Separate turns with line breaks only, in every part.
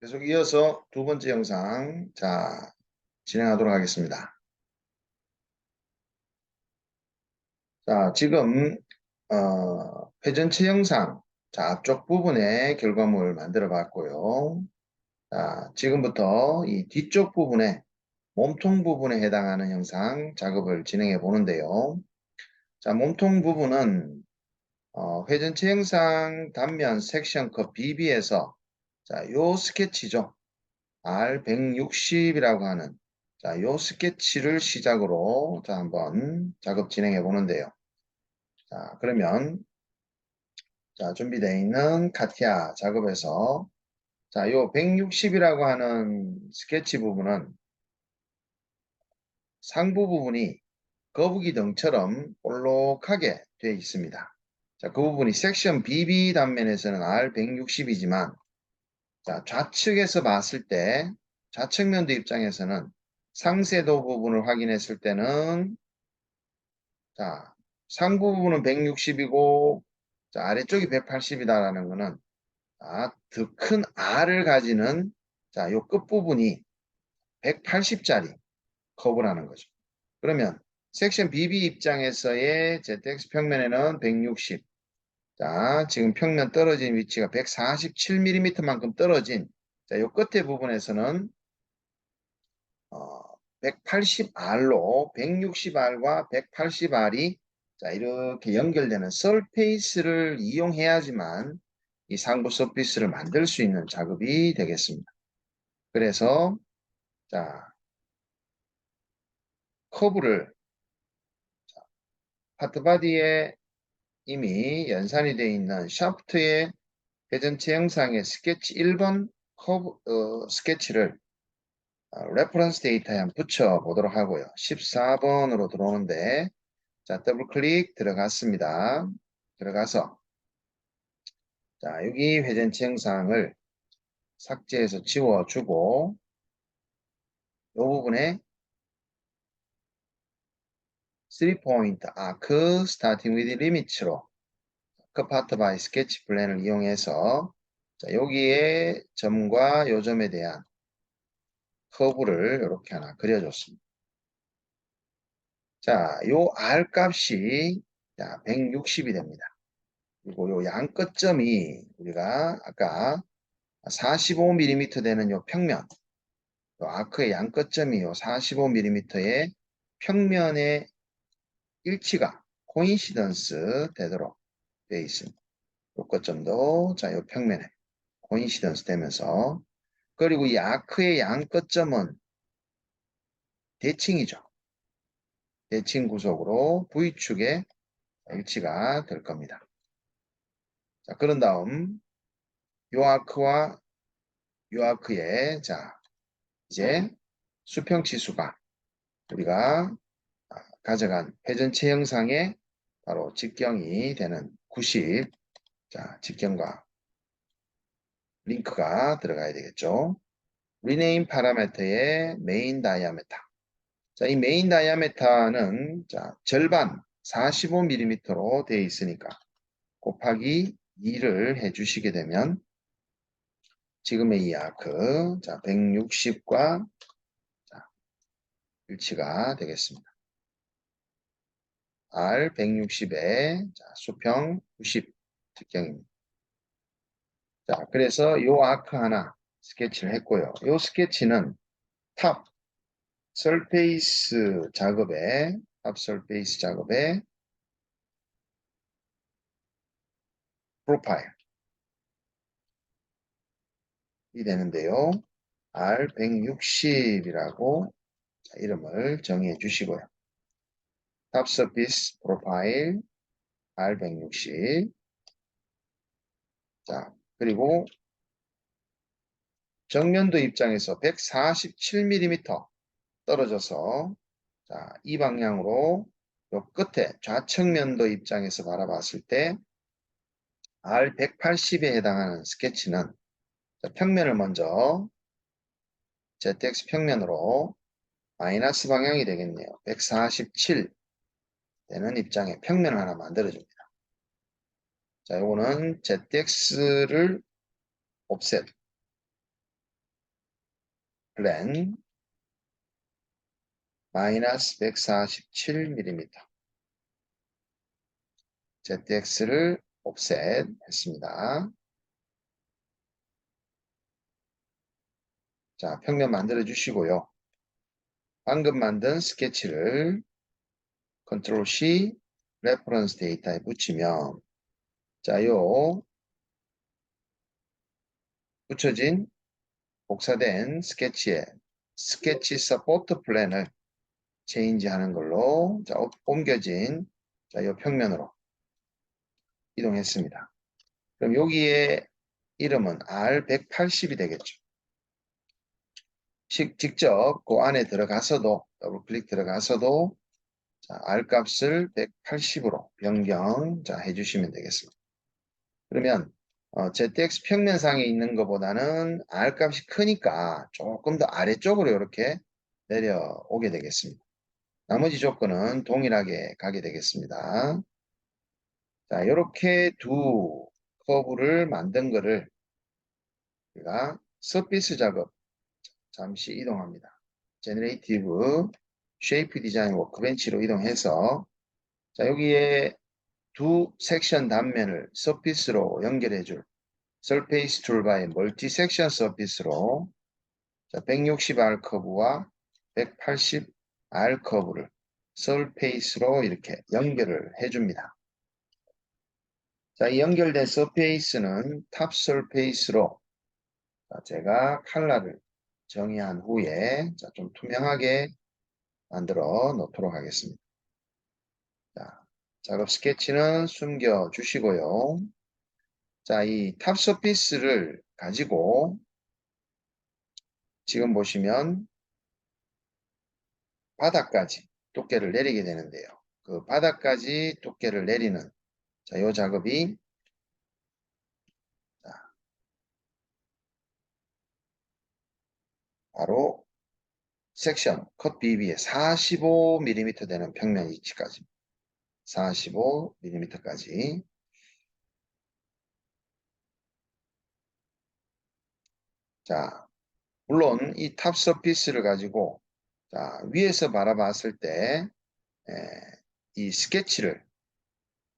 계속 이어서 두 번째 영상 진행하도록 하겠습니다. 지금 회전체 영상 앞쪽 부분에 결과물을 만들어 봤고요. 지금부터 이 뒤쪽 부분에 몸통 부분에 해당하는 영상 작업을 진행해 보는데요. 몸통 부분은 회전체 영상 단면 섹션 컷 BB에서 요 스케치죠. R160이라고 하는 요 스케치를 시작으로 한번 작업 진행해 보는데요. 그러면 준비되어 있는 카티아 작업에서 요 160이라고 하는 스케치 부분은 상부 부분이 거북이 등처럼 볼록하게 되어 있습니다. 그 부분이 섹션 BB 단면에서는 R160이지만 좌측에서 봤을 때 좌측면도 입장에서는 상세도 부분을 확인했을 때는 상부 부분은 160이고 아래쪽이 180이다라는 것은 더 큰 R을 가지는 요 끝부분이 180짜리 커브라는 거죠. 그러면 섹션 BB 입장에서의 ZX 평면에는 160. 지금 평면 떨어진 위치가 147mm만큼 떨어진 요 끝에 부분에서는 180R로 160R과 180R이 이렇게 연결되는 서페이스를 이용해야지만 이 상부 서페이스를 만들 수 있는 작업이 되겠습니다. 그래서 커브를 파트바디에 이미 연산이 되어 있는 샤프트의 회전체 영상의 스케치 1번 커브 스케치를 레퍼런스 데이터에 한번 붙여 보도록 하고요. 14번으로 들어오는데 더블 클릭 들어갔습니다. 들어가서 여기 회전체 영상을 삭제해서 지워주고 이 부분에 3포인트 아크 스타팅 위드 리미츠로 파트 바이 스케치 플랜을 이용해서 여기에 점과 요점에 대한 커브를 이렇게 하나 그려줬습니다. 요 R 값이 160이 됩니다. 그리고 요 양 끝점이 우리가 아까 45mm 되는 요 평면, 요 아크의 양 끝점이 요 45mm의 평면의 일치가 코인시던스 되도록 되어 있습니다. 요 끝점도 요 평면에 코인시던스 되면서, 그리고 이 아크의 양 끝점은 대칭이죠. 대칭 구속으로 V축에 일치가 될 겁니다. 그런 다음 요 아크와 요 아크의 이제 수평치수가 우리가 가져간 회전체 형상의 바로 직경이 되는 90, 직경과 링크가 들어가야 되겠죠. 리네임 파라미터의 메인 다이아메타. 이 메인 다이아메타는 절반 45mm로 되어 있으니까 곱하기 2를 해주시게 되면 지금의 이 아크 160과 일치가 되겠습니다. R 160에 수평 90 직경입니다. 그래서 이 아크 하나 스케치를 했고요. 이 스케치는 탑 서페이스 작업에 프로파일이 되는데요. R160이라고 이름을 정해 주시고요. 탑 서피스 프로파일 R160. 그리고 정면도 입장에서 147mm 떨어져서 이 방향으로 요 끝에 좌측면도 입장에서 바라봤을 때 R180에 해당하는 스케치는 평면을 먼저 ZX 평면으로 마이너스 방향이 되겠네요. 147 되는 입장에 평면을 하나 만들어줍니다. 요거는 ZX를 옵셋 플랜 마이너스 147mm ZX를 옵셋 했습니다. 자, 평면 만들어 주시고요. 방금 만든 스케치를 컨트롤 C 레퍼런스 데이터에 붙이면 자, 요 붙여진 복사된 스케치에 스케치 서포트 플랜을 체인지 하는 걸로 자, 옮겨진 자, 요 평면으로 이동했습니다. 그럼 여기에 이름은 R180이 되겠죠. 직접 그 안에 들어가서도 더블 클릭 들어가서도 자, R 값을 180으로 변경 자, 해주시면 되겠습니다. 그러면 ZX 평면상에 있는 것보다는 R 값이 크니까 조금 더 아래쪽으로 이렇게 내려오게 되겠습니다. 나머지 조건은 동일하게 가게 되겠습니다. 자, 이렇게 두 커브를 만든 거를 우리가 서피스 작업 잠시 이동합니다. 제너레이티브 쉐이프 디자인 워크벤치로 이동해서 자, 여기에 두 섹션 단면을 서피스로 연결해줄 서페이스 툴바의 멀티 섹션 서피스로 160R 커브와 180R 커브를 서페이스로 이렇게 연결을 해줍니다. 자, 이 연결된 서페이스는 탑 서페이스로 제가 컬러를 정의한 후에 좀 투명하게 만들어 놓도록 하겠습니다. 자, 작업 스케치는 숨겨 주시고요. 자, 이 탑 서피스를 가지고 지금 보시면 바닥까지 두께를 내리게 되는데요. 그 바닥까지 두께를 내리는 자, 요 작업이 자, 바로 섹션 컷 BB의 45mm 되는 평면 위치까지 45mm까지 자, 물론 이 탑 서피스를 가지고 자, 위에서 바라봤을 때 이 스케치를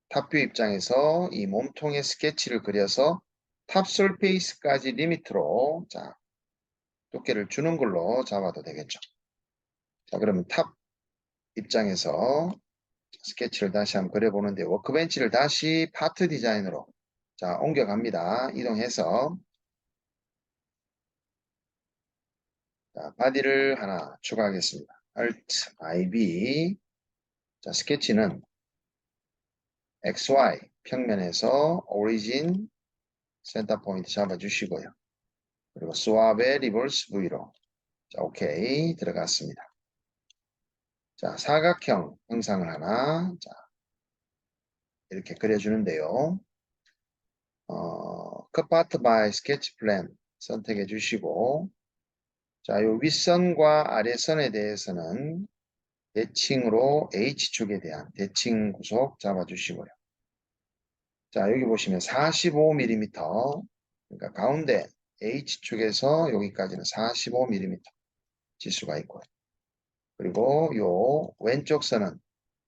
탑뷰 입장에서 이 몸통의 스케치를 그려서 탑 서페이스까지 리미트로 자, 두께를 주는 걸로 잡아도 되겠죠. 자, 그러면 탑 입장에서 스케치를 다시 한번 그려보는데 워크벤치를 다시 파트 디자인으로 자, 옮겨갑니다. 이동해서 자, 바디를 하나 추가하겠습니다. Alt IB 자, 스케치는 XY 평면에서 오리진 센터 포인트 잡아주시고요. 그리고 스왑의 리버스 V로 자, 오케이 들어갔습니다. 자, 사각형 형상을 하나 자, 이렇게 그려주는데요. 컷파트 바이 스케치 플랜 선택해 주시고 자, 요 윗선과 아래선에 대해서는 대칭으로 H축에 대한 대칭 구속 잡아주시고요. 자, 여기 보시면 45mm 그러니까 가운데 H축에서 여기까지는 45mm 지수가 있고요. 그리고 요 왼쪽 선은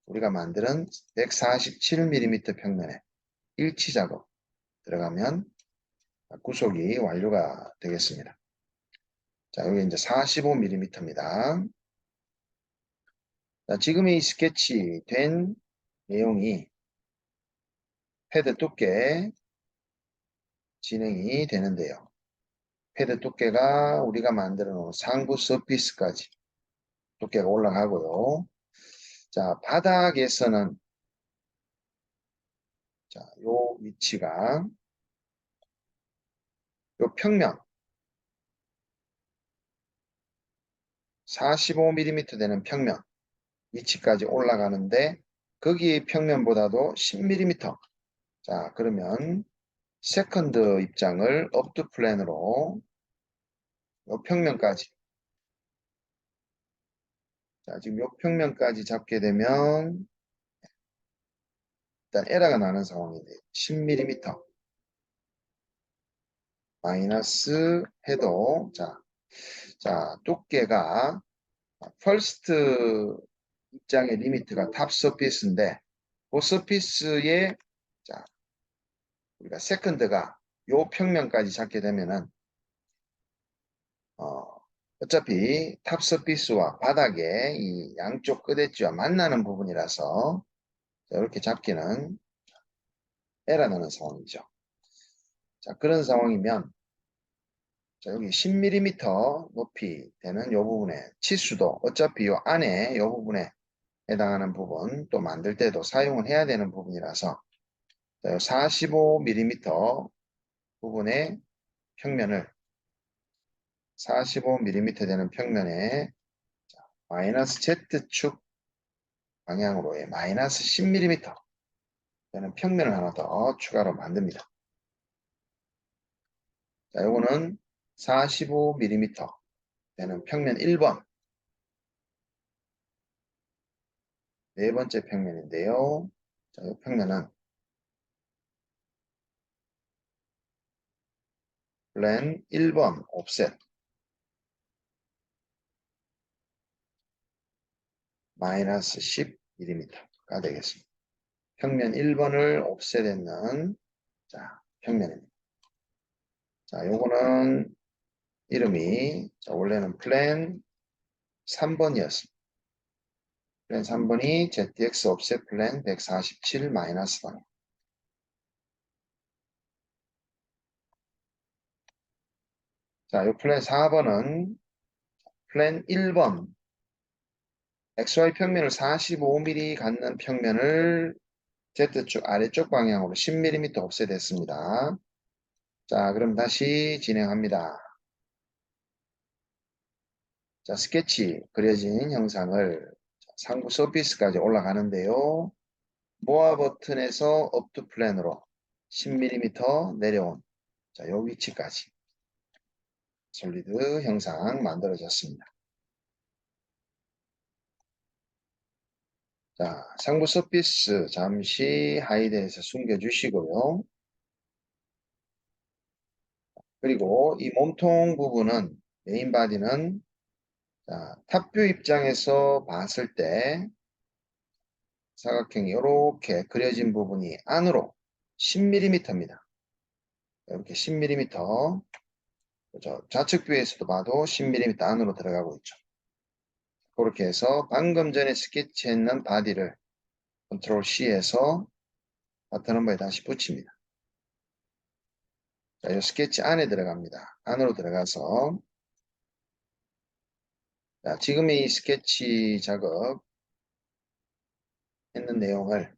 우리가 만드는 147mm 평면에 일치 작업 들어가면 구속이 완료가 되겠습니다. 자, 여기 이제 45mm입니다. 자, 지금 이 스케치 된 내용이 패드 두께 진행이 되는데요. 패드 두께가 우리가 만들어 놓은 상부 서피스까지 두께가 올라가고요. 자, 바닥에서는 자, 요 위치가 요 평면 45mm 되는 평면 위치까지 올라가는데 거기 평면보다도 10mm 자, 그러면 세컨드 입장을 업드 플랜으로 요 평면까지 자, 지금 요 평면까지 잡게 되면 일단 에러가 나는 상황인데 10mm 마이너스 해도 자, 자, 두께가 퍼스트 입장의 리미트가 탑 서피스인데 그 서피스의 자, 우리가 세컨드가 요 평면까지 잡게 되면은 어차피 탑 서피스와 바닥의 이 양쪽 끝 엣지와 만나는 부분이라서 이렇게 잡기는 에러나는 상황이죠. 자, 그런 상황이면 자, 여기 10mm 높이 되는 이 부분에 치수도 어차피 이 안에 이 부분에 해당하는 부분 또 만들 때도 사용을 해야 되는 부분이라서 45mm 부분의 평면을 45mm 되는 평면에 마이너스 Z축 방향으로의 마이너스 10mm 되는 평면을 하나 더 추가로 만듭니다. 자, 요거는 45mm 되는 평면 1번 네 번째 평면인데요. 자, 이 평면은 플랜 1번 옵셋 마이너스 10mm가 되겠습니다. 평면 1번을 옵셋했는 자, 평면입니다. 자, 요거는 이름이 자, 원래는 플랜 3번이었습니다. 플랜 3번이 ZX 옵셋 플랜 147 마이너스 방. 자, 요 플랜 4번은 플랜 1번 XY 평면을 45mm 갖는 평면을 Z축 아래쪽 방향으로 10mm 옵셋했습니다. 자, 그럼 다시 진행합니다. 자, 스케치 그려진 형상을 상부 서피스까지 올라가는데요. 모아 버튼에서 업투 플랜으로 10mm 내려온 자, 요 위치까지 솔리드 형상 만들어졌습니다. 자, 상부 서피스 잠시 하이드에서 숨겨주시고요. 그리고 이 몸통 부분은 메인 바디는 자, 탑뷰 입장에서 봤을 때 사각형이 이렇게 그려진 부분이 안으로 10mm입니다. 이렇게 10mm 좌측 뷰에서도 봐도 10mm 안으로 들어가고 있죠. 그렇게 해서 방금 전에 스케치했는 바디를 컨트롤 C에서 바튼 넘버에 다시 붙입니다. 자, 이 스케치 안에 들어갑니다. 안으로 들어가서 자, 지금 이 스케치 작업 했는 내용을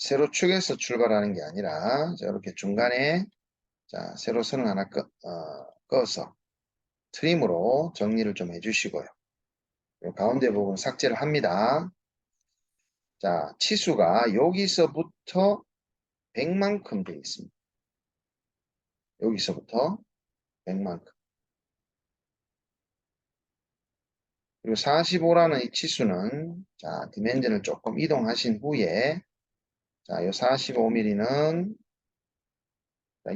세로 축에서 출발하는 게 아니라 자, 이렇게 중간에 자, 세로 선을 하나 꺼서 트림으로 정리를 좀 해주시고요. 가운데 부분 삭제를 합니다. 자, 치수가 여기서부터 100만큼 되어 있습니다. 여기서부터 100만큼. 그리고 45라는 이 치수는 자, 디멘전을 조금 이동하신 후에 자, 이 45mm는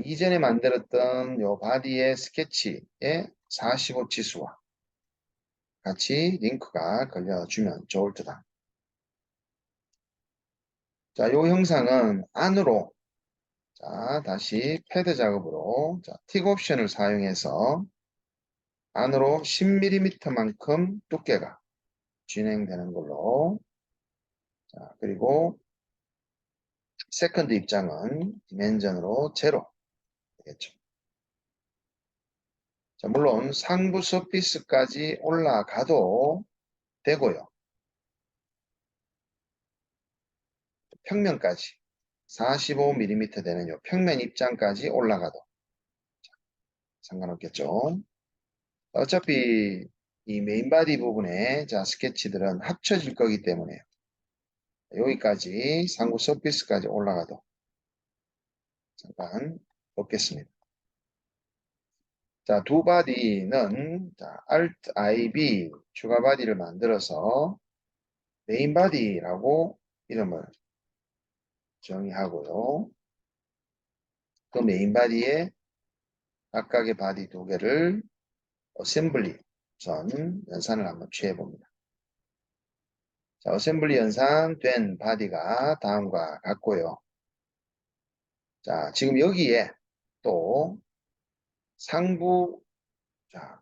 이전에 만들었던 이 바디의 스케치의 45 치수와 같이 링크가 걸려주면 좋을 듯합니다. 자, 이 형상은 안으로 자, 다시 패드 작업으로 자, 틱 옵션을 사용해서 안으로 10mm만큼 두께가 진행되는 걸로 자, 그리고 세컨드 입장은 디멘전으로 제로 되겠죠. 자, 물론 상부 서피스까지 올라가도 되고요. 평면까지 45mm 되는 요 평면 입장까지 올라가도 상관없겠죠. 어차피 이 메인 바디 부분에 자 스케치들은 합쳐질 거기 때문에 여기까지 상부 서피스까지 올라가도 잠깐 놓겠습니다. 자, 두 바디는 자, Alt IB 추가 바디를 만들어서 메인 바디라고 이름을 정의하고요. 또 메인 바디에 각각의 바디 두 개를 어셈블리 우선 연산을 한번 취해 봅니다. 자, 어셈블리 연산된 바디가 다음과 같고요. 자, 지금 여기에 또 상부 자,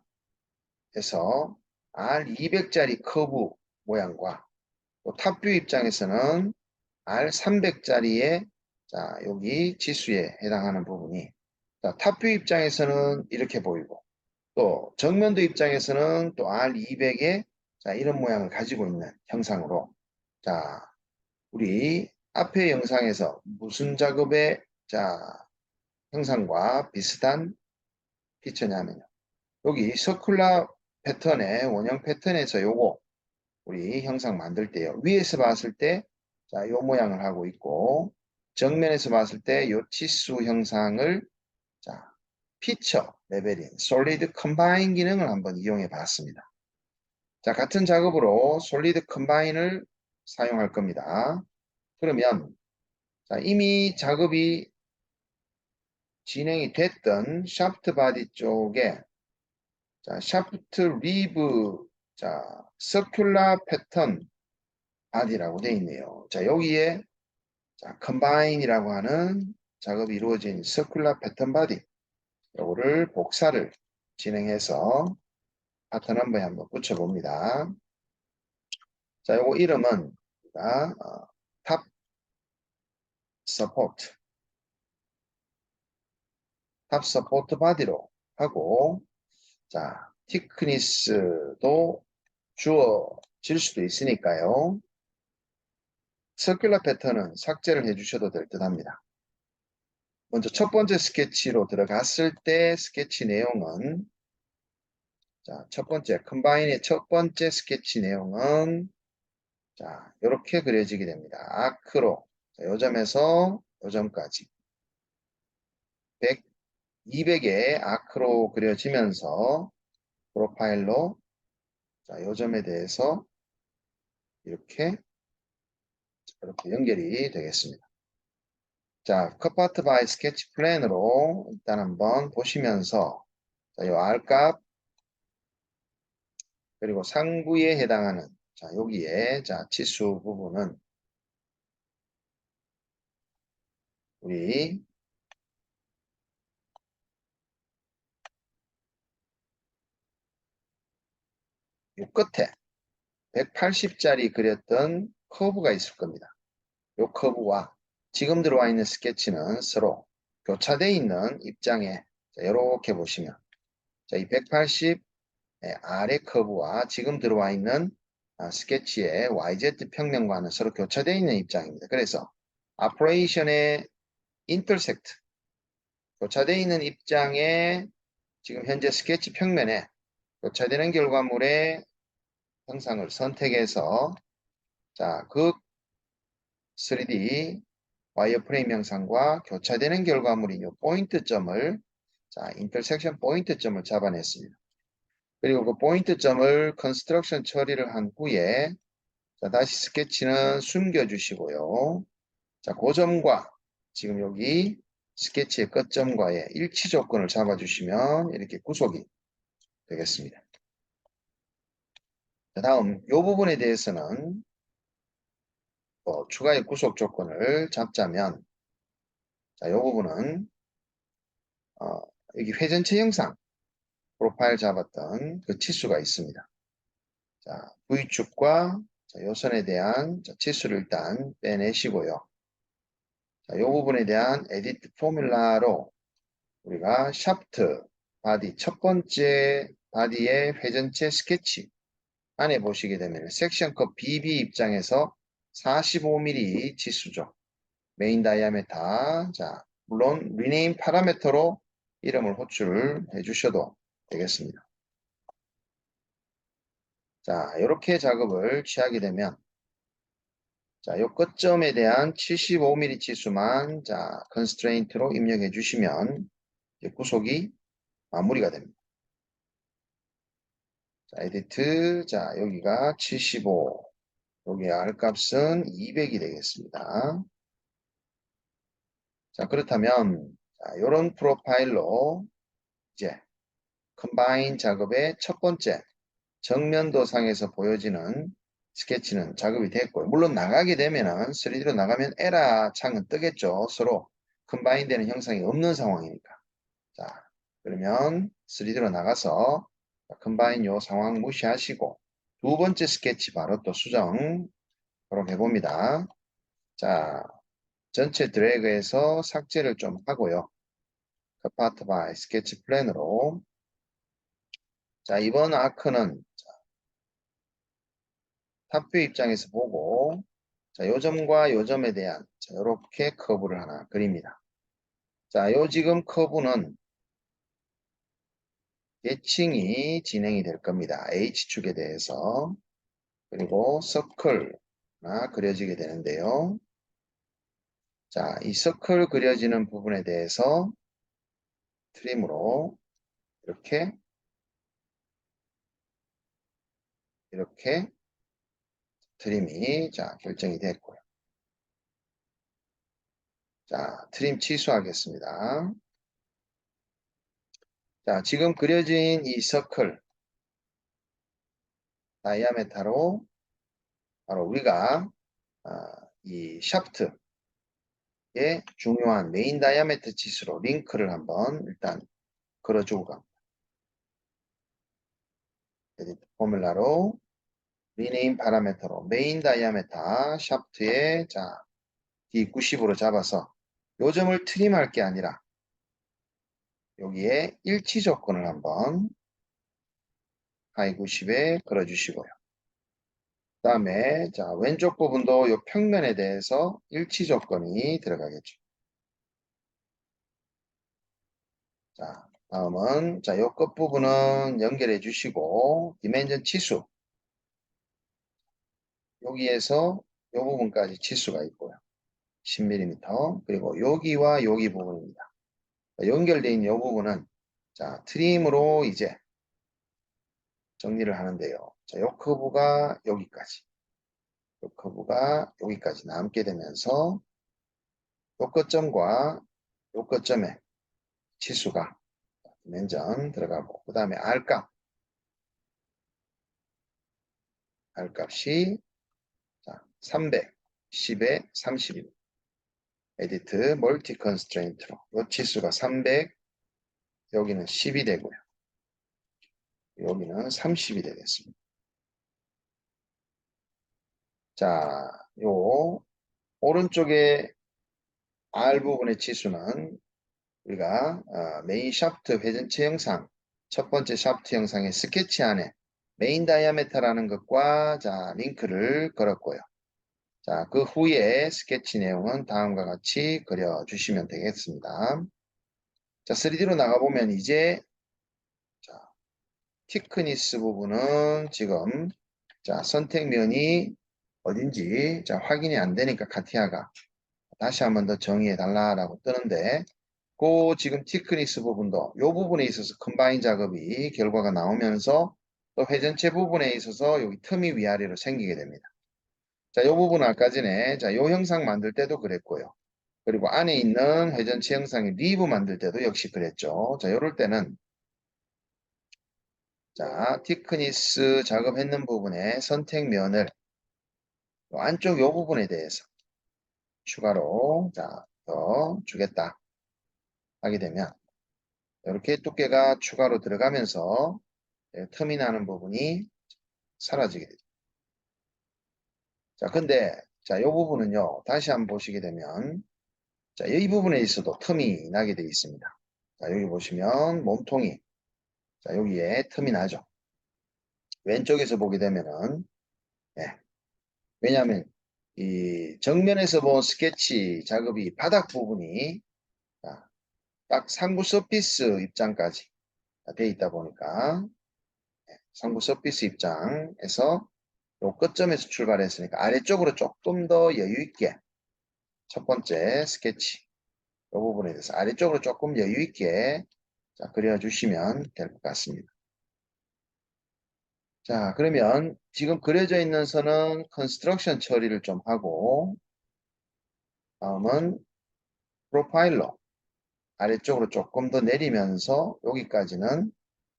에서 R200짜리 커브 모양과 또 탑뷰 입장에서는 R300짜리의 자, 여기 지수에 해당하는 부분이 자, 탑뷰 입장에서는 이렇게 보이고 또 정면도 입장에서는 또 R200의 자, 이런 모양을 가지고 있는 형상으로 자, 우리 앞의 영상에서 무슨 작업의 자, 형상과 비슷한 피처냐면요. 여기 서큘라 패턴의 원형 패턴에서 요거 우리 형상 만들 때요. 위에서 봤을 때 자, 요 모양을 하고 있고 정면에서 봤을 때 요 치수 형상을 자, 피처 레벨인 솔리드 컴바인 기능을 한번 이용해 봤습니다. 자, 같은 작업으로 솔리드 컴바인을 사용할 겁니다. 그러면 자, 이미 작업이 진행이 됐던 샤프트 바디 쪽에 자, 샤프트 리브 자, 서큘라 패턴 바디라고 되어 있네요. 자, 여기에 자, 컴바인이라고 하는 작업이 이루어진 서큘라 패턴 바디 요거를 복사를 진행해서 파트 넘버에 한번 붙여봅니다. 자, 요거 이름은 탑 서포트 탑 서포트 바디로 하고 자, 티크니스도 주어질 수도 있으니까요. 서큘러 패턴은 삭제를 해주셔도 될 듯 합니다. 먼저 첫 번째 스케치로 들어갔을 때 스케치 내용은 자, 첫 번째 컴바인의 첫 번째 스케치 내용은 자, 이렇게 그려지게 됩니다. 아크로 자, 요 점에서 요 점까지 100, 200의 아크로 그려지면서 프로파일로 자, 요 점에 대해서 이렇게 연결이 되겠습니다. 자, 컷파트 바이 스케치 플랜으로 일단 한번 보시면서 자, 요 R값 그리고 상부에 해당하는 자, 여기에 자, 치수 부분은 우리 요 끝에 180짜리 그렸던 커브가 있을 겁니다. 요 커브와 지금 들어와 있는 스케치는 서로 교차되어 있는 입장에 이렇게 보시면 자, 이 180 아래 커브와 지금 들어와 있는 스케치의 YZ 평면과는 서로 교차되어 있는 입장입니다. 그래서 오퍼레이션의 인터섹트 교차되어 있는 입장에 지금 현재 스케치 평면에 교차되는 결과물의 형상을 선택해서 자, 그 3D 와이어프레임 형상과 교차되는 결과물인 이 포인트점을 자, 인터섹션 포인트점을 잡아냈습니다. 그리고 그 포인트점을 컨스트럭션 처리를 한 후에 자, 다시 스케치는 숨겨주시고요. 자, 그 점과 지금 여기 스케치의 끝점과의 일치 조건을 잡아주시면 이렇게 구속이 되겠습니다. 자, 다음 이 부분에 대해서는 추가의 구속 조건을 잡자면 자, 이 부분은 여기 회전체 형상 프로파일 잡았던 그 치수가 있습니다. 자, V축과 요선에 대한 치수를 일단 빼내시고요. 자, 이 부분에 대한 에디트 포뮬라로 우리가 샤프트 바디 첫 번째 바디의 회전체 스케치 안에 보시게 되면 섹션 컷 BB 입장에서 45mm 치수죠. 메인 다이아메타. 자, 물론 리네임 파라메터로 이름을 호출해 주셔도 되겠습니다. 자, 이렇게 작업을 취하게 되면 자, 요 끝점에 대한 75mm 치수만 자, 컨스트레인트로 입력해 주시면 구속이 마무리가 됩니다. 자, 에디트. 자, 여기가 75. 여기 R 값은 200이 되겠습니다. 자, 그렇다면 이런 프로파일로 이제 컴바인 작업의 첫 번째 정면도상에서 보여지는 스케치는 작업이 됐고요. 물론 나가게 되면은 3D로 나가면 에라 창은 뜨겠죠. 서로 컴바인 되는 형상이 없는 상황이니까. 자, 그러면 3D로 나가서 컴바인 요 상황 무시하시고 두 번째 스케치 바로 또 수정 바로 해봅니다. 자, 전체 드래그해서 삭제를 좀 하고요. 파트 바이 스케치 플랜으로 자, 이번 아크는 탑뷰 입장에서 보고 자, 요 점과 요 점에 대한 자, 이렇게 커브를 하나 그립니다. 자, 요 지금 커브는 대칭이 진행이 될 겁니다. H축에 대해서. 그리고 서클 하나 그려지게 되는데요. 자, 이 서클 그려지는 부분에 대해서 트림으로 이렇게 트림이 자, 결정이 됐고요. 자, 트림 취소하겠습니다. 자, 지금 그려진 이 서클 다이아메타로 바로 우리가 이 샤프트의 중요한 메인 다이아메터 치수로 링크를 한번 일단 걸어주고 갑니다. 에디트 포뮬라로 리네임 파라메터로 메인 다이아메터 샤프트의 자, D90으로 잡아서 요 점을 트림할 게 아니라 여기에 일치 조건을 한번 하이 90에 걸어주시고요. 그 다음에 자 왼쪽 부분도 요 평면에 대해서 일치 조건이 들어가겠죠. 자 다음은 자 요 끝부분은 연결해 주시고 디멘전 치수 여기에서 요 부분까지 치수가 있고요. 10mm 그리고 여기와 여기 부분입니다. 연결되어 있는 이 부분은 자 트림으로 이제 정리를 하는데요. 자, 요 커브가 여기까지, 요 커브가 여기까지 남게 되면서 요 끝점과 요 끝점의 치수가 디멘전 들어가고 그 다음에 R값이 자, 300, 10에 30입니다. 에디트 멀티 컨스트레인트로 요 치수가 300, 여기는 10이 되고요. 여기는 30이 되겠습니다. 자, 요 오른쪽에 R 부분의 치수는 우리가 메인 샤프트 회전체 영상 첫 번째 샤프트 영상의 스케치 안에 메인 다이아메터라는 것과 자 링크를 걸었고요. 자, 그 후에 스케치 내용은 다음과 같이 그려주시면 되겠습니다. 자, 3D로 나가보면 이제 자, 티크니스 부분은 지금 자 선택면이 어딘지 자 확인이 안 되니까 카티아가 다시 한번 더 정의해 달라라고 뜨는데 그 지금 티크니스 부분도 이 부분에 있어서 컴바인 작업이 결과가 나오면서 또 회전체 부분에 있어서 여기 틈이 위아래로 생기게 됩니다. 자, 이 부분 아까 전에 자, 이 형상 만들 때도 그랬고요. 그리고 안에 있는 회전체 형상의 리브 만들 때도 역시 그랬죠. 자, 이럴 때는 자, 티크니스 작업했는 부분의 선택면을 안쪽 이 부분에 대해서 추가로 자, 더 주겠다 하게 되면 이렇게 두께가 추가로 들어가면서 틈이 나는 부분이 사라지게 되죠. 자, 근데 자, 이 부분은요. 다시 한번 보시게 되면 자, 이 부분에 있어도 틈이 나게 되어 있습니다. 자, 여기 보시면 몸통이 자, 여기에 틈이 나죠. 왼쪽에서 보게 되면은 예, 왜냐하면 이 정면에서 본 스케치 작업이 바닥 부분이 자, 딱 상부 서피스 입장까지 되어 있다 보니까 상부 서피스 입장에서 요 끝점에서 출발했으니까 아래쪽으로 조금 더 여유 있게 첫 번째 스케치 이 부분에 대해서 아래쪽으로 조금 여유 있게 자, 그려주시면 될 것 같습니다. 자, 그러면 지금 그려져 있는 선은 컨스트럭션 처리를 좀 하고 다음은 프로파일러 아래쪽으로 조금 더 내리면서 여기까지는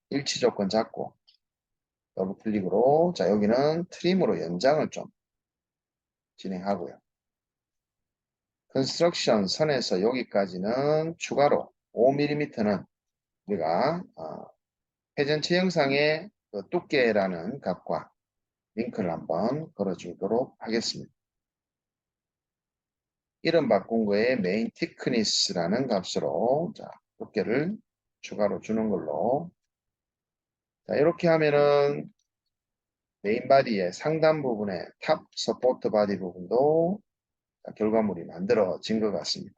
일치 조건 잡고 더블 클릭으로 자 여기는 트림으로 연장을 좀 진행하고요. 컨스트럭션 선에서 여기까지는 추가로 5mm는 우리가 회전체 영상의 그 두께라는 값과 링크를 한번 걸어주도록 하겠습니다. 이름 바꾼 거에 메인 티크니스라는 값으로 자, 두께를 추가로 주는 걸로 자, 이렇게 하면은 메인 바디의 상단 부분에 탑 서포트 바디 부분도 결과물이 만들어진 것 같습니다.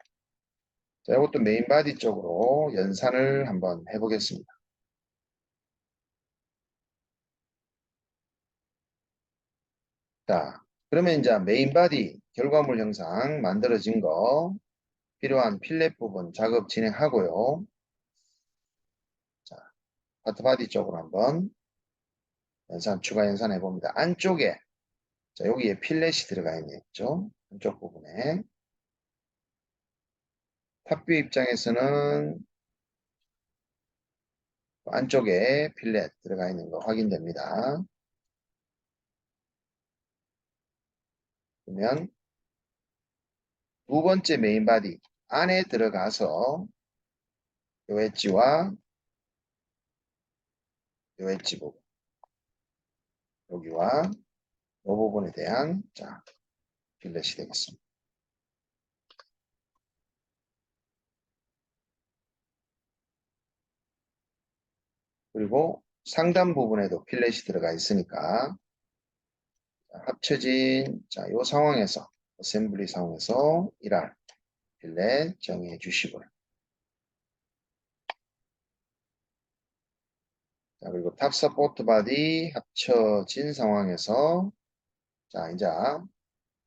자, 이것도 메인 바디 쪽으로 연산을 한번 해보겠습니다. 자, 그러면 이제 메인 바디 결과물 형상 만들어진 거 필요한 필렛 부분 작업 진행하고요. 자, 파트 바디 쪽으로 한번 추가 연산해 봅니다. 안쪽에 자, 여기에 필렛이 들어가 있죠. 안쪽 부분에 탑뷰 입장에서는 안쪽에 필렛 들어가 있는 거 확인됩니다. 그러면 두 번째 메인 바디 안에 들어가서 요 엣지와 요 엣지 부분 여기와 이 부분에 대한 자, 필렛이 되겠습니다. 그리고 상단 부분에도 필렛이 들어가 있으니까 합쳐진 자, 이 상황에서 어셈블리 상황에서 1R 필렛 정해 주시고요. 자, 그리고 탑 서포트 바디 합쳐진 상황에서 자, 이제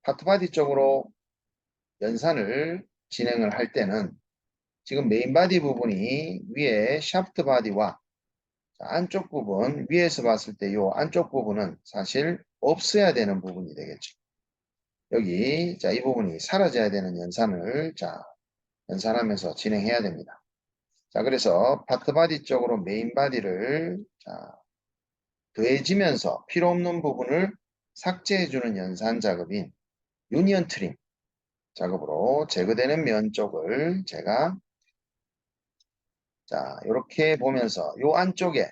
파트 바디 쪽으로 연산을 진행을 할 때는 지금 메인 바디 부분이 위에 샤프트 바디와 자, 안쪽 부분 위에서 봤을 때 이 안쪽 부분은 사실 없어야 되는 부분이 되겠죠. 여기 자, 이 부분이 사라져야 되는 연산을 자, 연산하면서 진행해야 됩니다. 자, 그래서 파트 바디 쪽으로 메인 바디를 자, 더해지면서 필요 없는 부분을 삭제해주는 연산 작업인 유니언 트림 작업으로 제거되는 면 쪽을 제가 자, 이렇게 보면서 요 안쪽에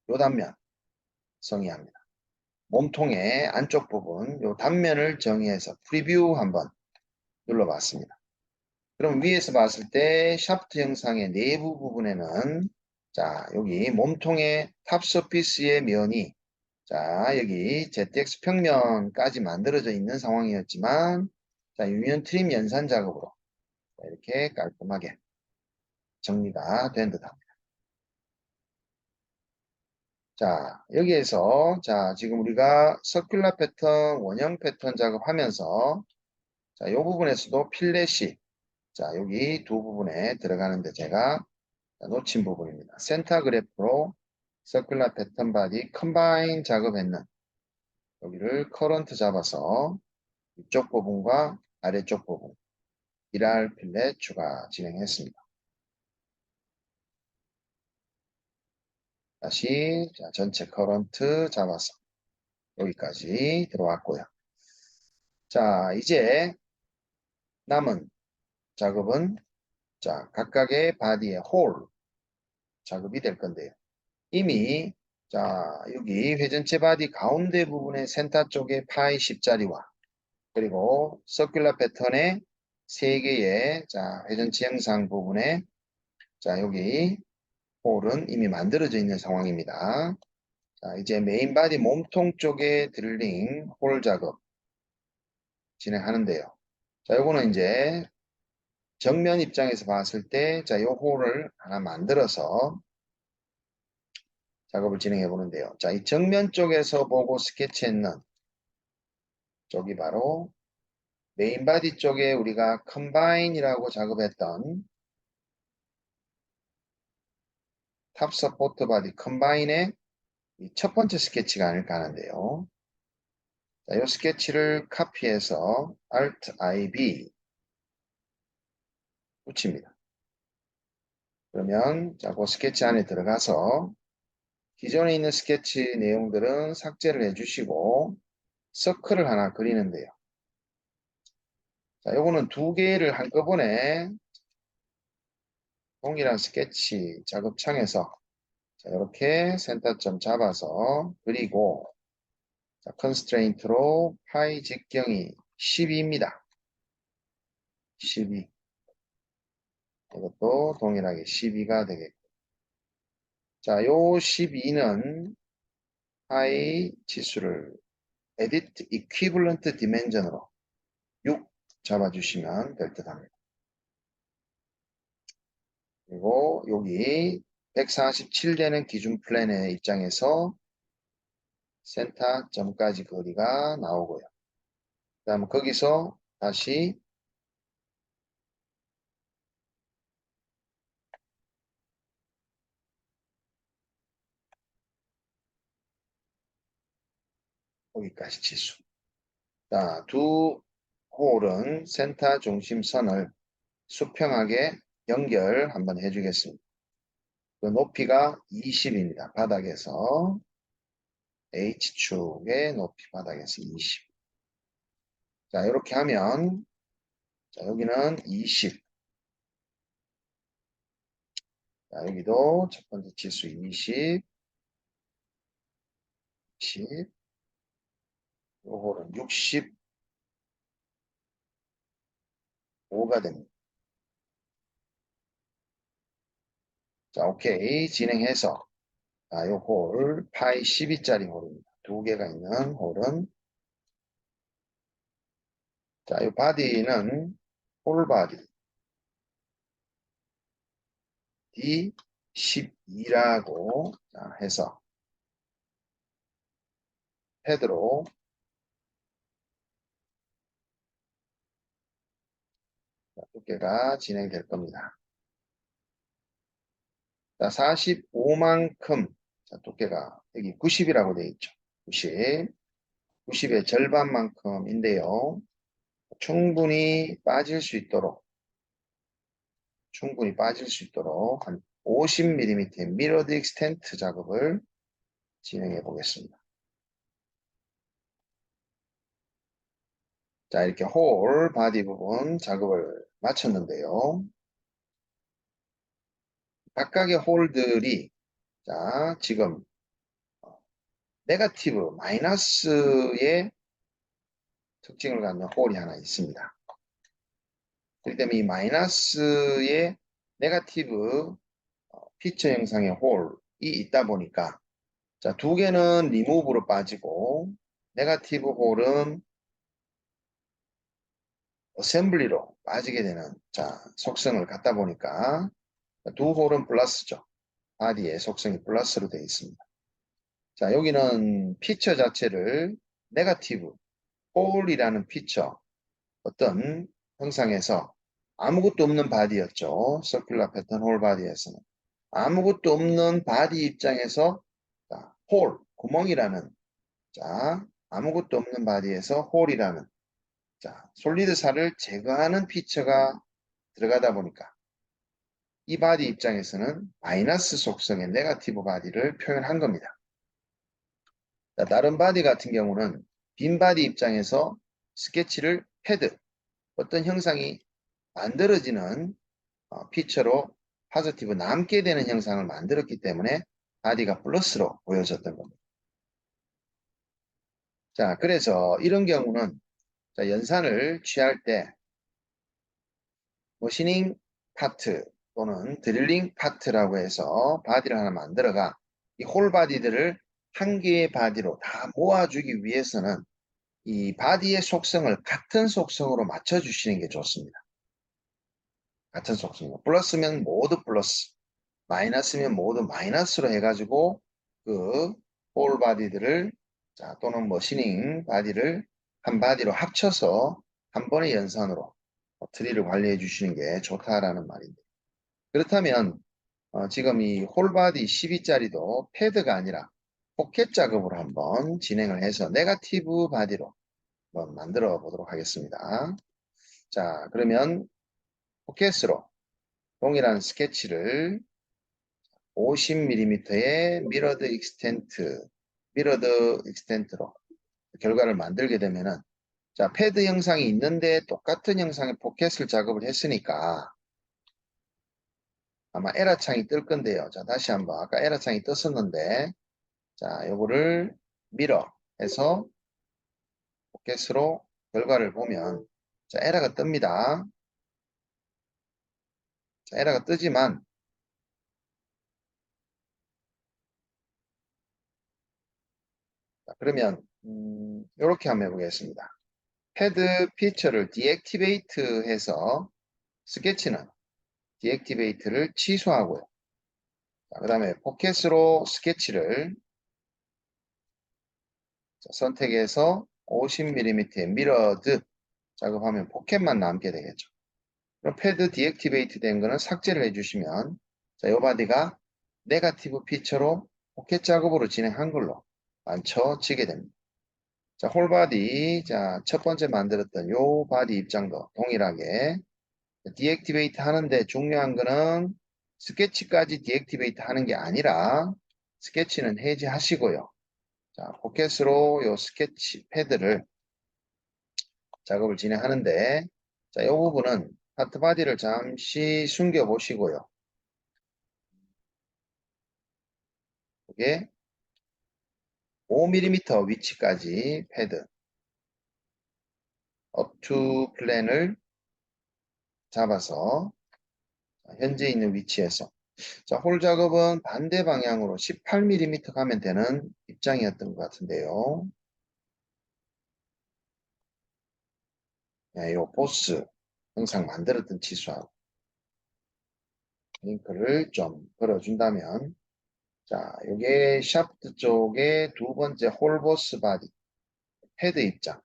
요 단면 정의합니다. 몸통의 안쪽 부분 요 단면을 정의해서 프리뷰 한번 눌러봤습니다. 그럼 위에서 봤을 때 샤프트 형상의 내부 부분에는 자, 여기 몸통의 탑 서피스의 면이 자, 여기 ZX 평면까지 만들어져 있는 상황이었지만 자, 유니언 트림 연산 작업으로 이렇게 깔끔하게 정리가 된 듯합니다. 자, 여기에서 자, 지금 우리가 서큘러 패턴, 원형 패턴 작업하면서 자, 이 부분에서도 필렛이 자, 여기 두 부분에 들어가는데 제가 놓친 부분입니다. 센터 그래프로 서큘러 패턴 바디 컴바인 작업했는 여기를 커런트 잡아서 이쪽 부분과 아래쪽 부분 1R 필렛 추가 진행했습니다. 다시 자, 전체 커런트 잡아서 여기까지 들어왔고요. 자, 이제 남은 작업은 자, 각각의 바디의 홀 작업이 될 건데요. 이미 자, 여기 회전체 바디 가운데 부분의 센터 쪽에 파이 10자리와 그리고 서큘러 패턴의 3개의 자, 회전체 형상 부분에 자, 여기 홀은 이미 만들어져 있는 상황입니다. 자, 이제 메인 바디 몸통 쪽에 드릴링 홀 작업 진행하는데요. 자, 요거는 이제 정면 입장에서 봤을 때, 자, 요 홀을 하나 만들어서 작업을 진행해 보는데요. 자, 이 정면 쪽에서 보고 스케치했는 쪽이 바로 메인 바디 쪽에 우리가 컴바인이라고 작업했던 탑 서포트 바디 컴바인의 첫 번째 스케치가 아닐까 하는데요. 자, 이 스케치를 카피해서 Alt IB 붙입니다. 그러면 자, 그 스케치 안에 들어가서 기존에 있는 스케치 내용들은 삭제를 해주시고 서클을 하나 그리는데요. 자, 요거는 두 개를 한꺼번에 동일한 스케치 작업창에서 자, 이렇게 센터점 잡아서 그리고 자, 컨스트레인트로 파이 직경이 12입니다. 12. 이것도 동일하게 12가 되겠고. 자, 요 12는 파이 지수를 edit equivalent dimension으로 6 잡아주시면 될 듯 합니다. 그리고 여기 147 되는 기준 플랜의 입장에서 센터 점까지 거리가 나오고요. 그 다음에 거기서 다시 여기까지 치수. 자, 두 홀은 센터 중심선을 수평하게 연결 한번 해주겠습니다. 그 높이가 20입니다. 바닥에서 H축의 높이 바닥에서 20. 자, 이렇게 하면 자, 여기는 20. 자, 여기도 첫 번째 치수 20. 10. 요거는 65가 됩니다. 자, 오케이. 진행해서 자, 요 홀 파이 12짜리 홀입니다. 두 개가 있는 홀은 자, 이 바디는 홀 바디 D12라고 해서 헤드로 두께가 진행될 겁니다. 자, 45만큼 자, 두께가 여기 90이라고 되어 있죠. 90. 90의 절반만큼인데요. 충분히 빠질 수 있도록 한 50mm의 미러드 익스텐트 작업을 진행해 보겠습니다. 자, 이렇게 홀 바디 부분 작업을 마쳤는데요. 각각의 홀들이 자, 지금 네거티브 마이너스의 특징을 갖는 홀이 하나 있습니다. 그렇기 때문에 이 마이너스의 네거티브 피처 형상의 홀이 있다 보니까 자, 두 개는 리무브로 빠지고 네거티브 홀은 어셈블리로 빠지게 되는 자, 속성을 갖다 보니까 두 홀은 플러스죠. 바디의 속성이 플러스로 되어 있습니다. 자, 여기는 피처 자체를 네거티브 홀이라는 피처 어떤 형상에서 아무것도 없는 바디였죠. 서큘러 패턴 홀 바디에서는 아무것도 없는 바디 입장에서 자, 홀 구멍이라는 자 아무것도 없는 바디에서 홀이라는 자 솔리드사를 제거하는 피처가 들어가다 보니까 이 바디 입장에서는 마이너스 속성의 네거티브 바디를 표현한 겁니다. 자, 다른 바디 같은 경우는 빈 바디 입장에서 스케치를 헤드 어떤 형상이 만들어지는 피처로 파지티브 남게 되는 형상을 만들었기 때문에 바디가 플러스로 보여졌던 겁니다. 자, 그래서 이런 경우는 자, 연산을 취할 때 머시닝 파트 또는 드릴링 파트라고 해서 바디를 하나 만들어가 이 홀 바디들을 한 개의 바디로 다 모아주기 위해서는 이 바디의 속성을 같은 속성으로 맞춰주시는 게 좋습니다. 같은 속성. 플러스면 모두 플러스, 마이너스면 모두 마이너스로 해가지고 그 홀 바디들을 자, 또는 머시닝 바디를 한 바디로 합쳐서 한 번의 연산으로 트리를 관리해 주시는 게 좋다라는 말입니다. 그렇다면 지금 이 홀바디 12짜리도 패드가 아니라 포켓 작업으로 한번 진행을 해서 네거티브 바디로 한번 만들어 보도록 하겠습니다. 자, 그러면 포켓으로 동일한 스케치를 50mm의 미러드 익스텐트로 결과를 만들게 되면은, 자, 패드 영상이 있는데 똑같은 영상에 포켓을 작업을 했으니까 아마 에러창이 뜰 건데요. 자, 다시 한번 아까 에러창이 떴었는데, 자, 요거를 미러 해서 포켓으로 결과를 보면, 자, 에러가 뜹니다. 자, 에러가 뜨지만, 자, 그러면 이렇게 한번 해보겠습니다. 패드 피처를 디액티베이트 해서 스케치는 디액티베이트를 취소하고요. 그 다음에 포켓으로 스케치를 선택해서 50mm의 미러드 작업하면 포켓만 남게 되겠죠. 그럼 패드 디액티베이트 된 거는 삭제를 해주시면, 자, 요 바디가 네거티브 피처로 포켓 작업으로 진행한 걸로 맞춰지게 됩니다. 자, 홀바디, 자, 첫 번째 만들었던 요 바디 입장도 동일하게 디액티베이트 하는데 중요한 거는 스케치까지 디액티베이트 하는 게 아니라 스케치는 해제하시고요. 자, 포켓으로 요 스케치 패드를 작업을 진행하는데, 자, 이 부분은 파트 바디를 잠시 숨겨 보시고요. 이게 5mm 위치까지 패드 up to 플랜을 잡아서 현재 있는 위치에서, 자, 홀 작업은 반대 방향으로 18mm 가면 되는 입장이었던 것 같은데요. 네, 요 보스 항상 만들었던 치수하고 링크를 좀 걸어준다면, 자, 요게 샤프트 쪽에 두 번째 홀 보스 바디 패드 입장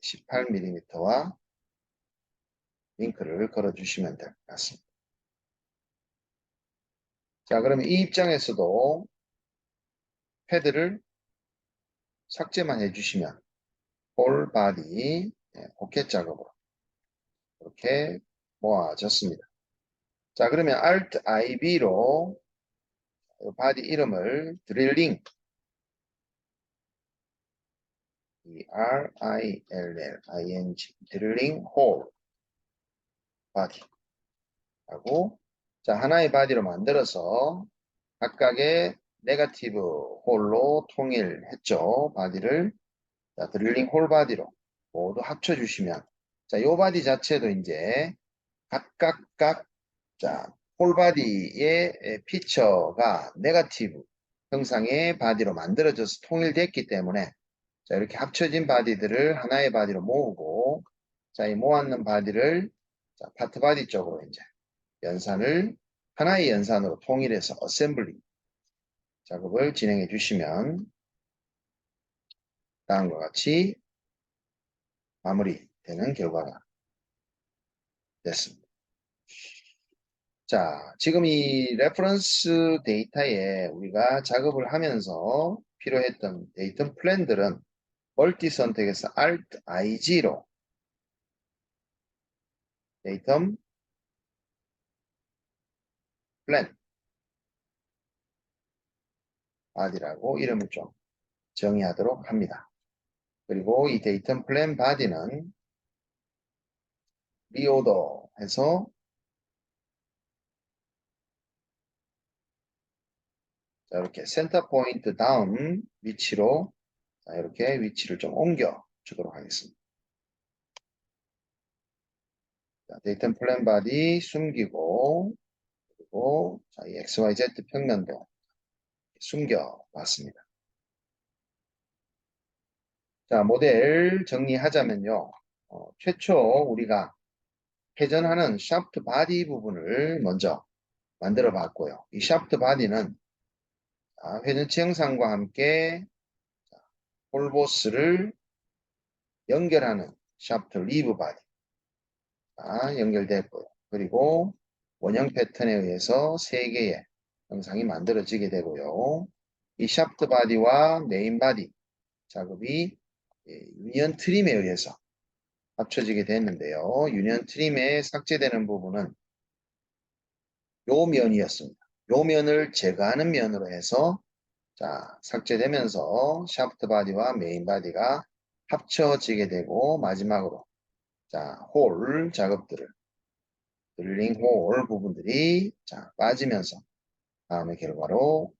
18mm와 링크를 걸어주시면 될 것 같습니다. 자, 그러면 이 입장에서도 패드를 삭제만 해주시면 홀 바디 포켓 작업으로 이렇게 모아졌습니다. 자, 그러면 Alt IB로 바디 이름을 드릴링 DRILLING 드릴링 홀 바디 하고, 자, 하나의 바디로 만들어서 각각의 네거티브 홀로 통일했죠. 바디를. 자, 드릴링 홀 바디로 모두 합쳐주시면, 자, 요 바디 자체도 이제 각각, 자, 홀 바디의 피처가 네거티브 형상의 바디로 만들어져서 통일됐기 때문에, 자, 이렇게 합쳐진 바디들을 하나의 바디로 모으고, 자, 이 모았는 바디를, 자, 파트 바디 쪽으로 이제 연산을 하나의 연산으로 통일해서 어셈블링 작업을 진행해 주시면 다음과 같이 마무리되는 결과가 됐습니다. 자, 지금 이 레퍼런스 데이터에 우리가 작업을 하면서 필요했던 데이터 플랜들은 멀티 선택해서 Alt IG로 데이터 플랜 바디라고 이름을 좀 정의하도록 합니다. 그리고 이 데이터 플랜 바디는 리오더 해서 자, 이렇게 센터 포인트 다운 위치로, 자, 이렇게 위치를 좀 옮겨 주도록 하겠습니다. 자, 데이터 플랜 바디 숨기고, 그리고 자, 이 XYZ 평면도 숨겨 놨습니다. 자, 모델 정리하자면요. 최초 우리가 회전하는 샤프트 바디 부분을 먼저 만들어 봤고요. 이 샤프트 바디는 회전치 형상과 함께 홀보스를 연결하는 샤프트 리브 바디 연결됐고요. 그리고 원형 패턴에 의해서 3개의 형상이 만들어지게 되고요. 이 샤프트 바디와 메인 바디 작업이 유니언 트림에 의해서 합쳐지게 됐는데요. 유니언 트림에 삭제되는 부분은 요 면이었습니다. 요 면을 제거하는 면으로 해서 자, 삭제되면서 샤프트 바디와 메인 바디가 합쳐지게 되고 마지막으로 자, 홀 작업들을 드릴링 홀 부분들이 자, 빠지면서 다음의 결과로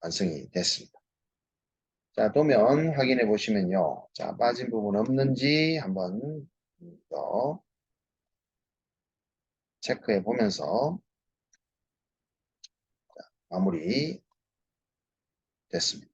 완성이 됐습니다. 자, 도면 확인해 보시면요. 자, 빠진 부분 없는지 한번 더 체크해 보면서 마무리 됐습니다.